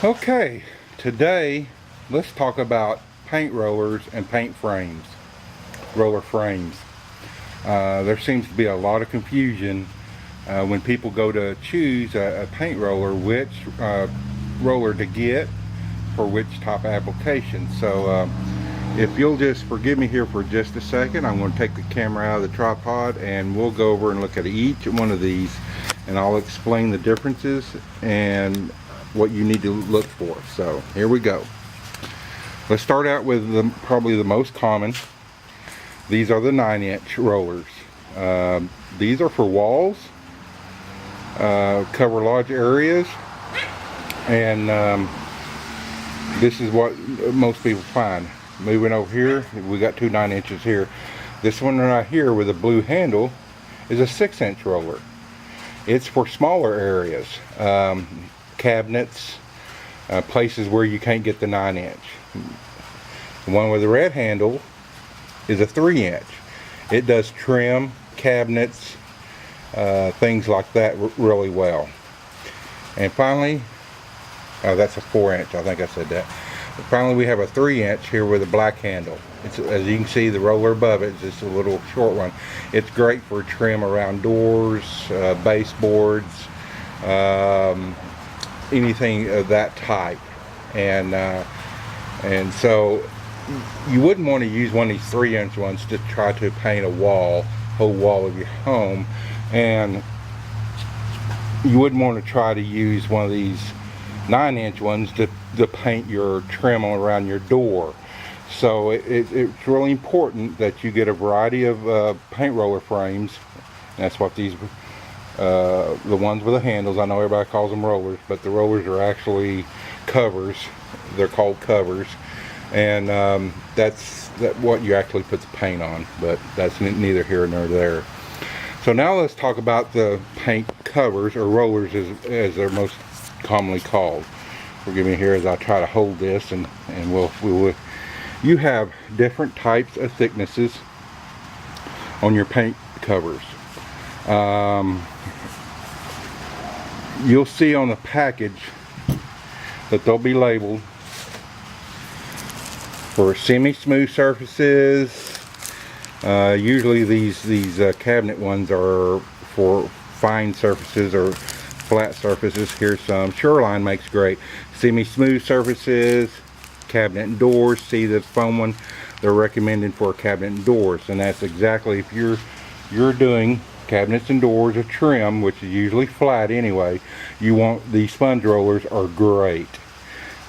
Okay, today let's talk about paint rollers and paint frames, roller frames. There seems to be a lot of confusion when people go to choose a paint roller, which roller to get for which type of application. So if you'll just forgive me here for just a second, I'm going to take the camera out of the tripod and we'll go over and look at each one of these, and I'll explain the differences and what you need to look for. So here we go. Let's start out with probably the most common. These are the 9-inch rollers. These are for walls, cover large areas, and this is what most people find. Moving over here, we got two 9 inches here. This one right here with a blue handle is a 6-inch roller. It's for smaller areas, cabinets, places where you can't get the 9-inch. The one with the red handle is a 3-inch. It does trim, cabinets, things like that really well. And finally, that's a 4-inch, I think I said that. Finally, we have a 3-inch here with a black handle. It's, as you can see, the roller above it is just a little short one. It's great for trim around doors, baseboards, anything of that type. And so you wouldn't want to use one of these 3-inch ones to try to paint a whole wall of your home, and you wouldn't want to try to use one of these 9-inch ones to paint your trim around your door. So it's really important that you get a variety of paint roller frames. That's what these the ones with the handles, I know everybody calls them rollers, but the rollers are actually covers. They're called covers, and that's what you actually put the paint on, but that's neither here nor there. So now let's talk about the paint covers, or rollers as they're most commonly called. Forgive me here as I try to hold this, and you have different types of thicknesses on your paint covers. You'll see on the package that they'll be labeled for semi-smooth surfaces. Usually these cabinet ones are for fine surfaces or flat surfaces. Here's some. Shoreline makes great semi-smooth surfaces. Cabinet and doors. See the foam one? They're recommended for cabinet and doors, and that's exactly if you're doing cabinets and doors, a trim, which is usually flat anyway. You want these sponge rollers are great.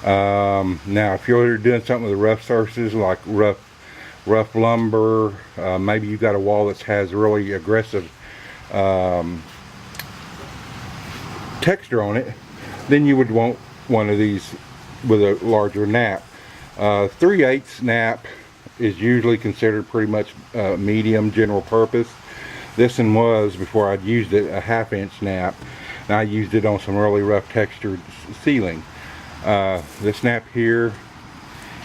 Now if you're doing something with rough surfaces like rough lumber, maybe you've got a wall that has really aggressive texture on it, then you would want one of these with a larger nap. 3/8 nap is usually considered pretty much medium general purpose. This one was, before I'd used it, a 1/2-inch nap, and I used it on some really rough textured ceiling. This nap here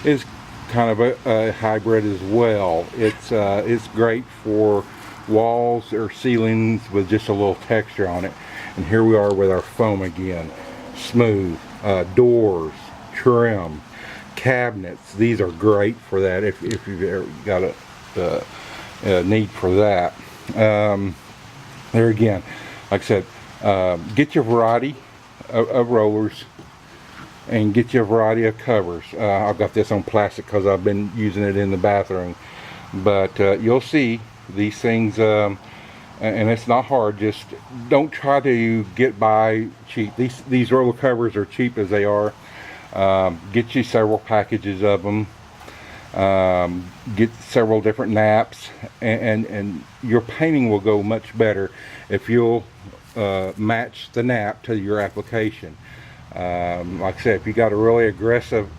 is kind of a hybrid as well. It's great for walls or ceilings with just a little texture on it. And here we are with our foam again. Smooth, doors, trim, cabinets. These are great for that if you've ever got a need for that. There again, like I said, get your variety of rollers and get your variety of covers. I've got this on plastic because I've been using it in the bathroom, but you'll see these things, and it's not hard. Just don't try to get by cheap. These roller covers are cheap as they are. Get you several packages of them. Get several different naps, and your painting will go much better if you'll match the nap to your application. Like I said, if you got a really aggressive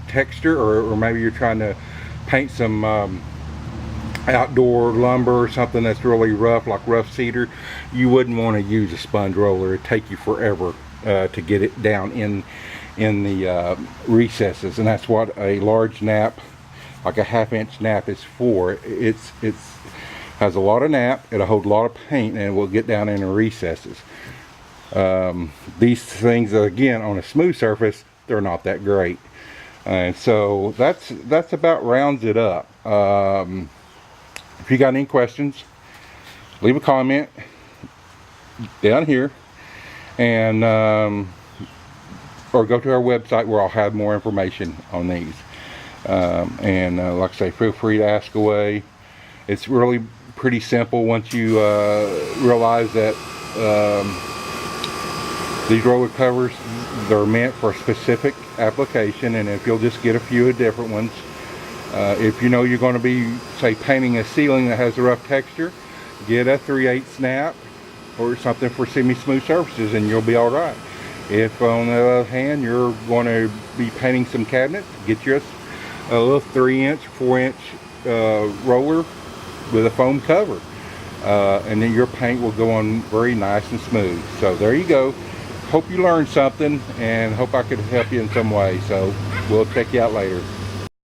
texture, or maybe you're trying to paint some outdoor lumber or something that's really rough, like rough cedar, you wouldn't want to use a sponge roller. It'd take you forever to get it down in the recesses, and that's what a large nap, like a 1/2-inch nap, is for. It's has a lot of nap, it'll hold a lot of paint, and it will get down in the recesses. These things, again, on a smooth surface, they're not that great. And so that's about rounds it up. If you got any questions, leave a comment down here, and or go to our website where I'll have more information on these. Like I say, feel free to ask away. It's really pretty simple once you realize that these roller covers, they're meant for a specific application, and if you'll just get a few of different ones, if you know you're going to be, say, painting a ceiling that has a rough texture, get a 3/8 snap or something for semi-smooth surfaces, and you'll be all right. If on the other hand you're going to be painting some cabinets, get you a little 3-inch, 4-inch roller with a foam cover, and then your paint will go on very nice and smooth. So there you go. Hope you learned something, and hope I could help you in some way. So we'll check you out later.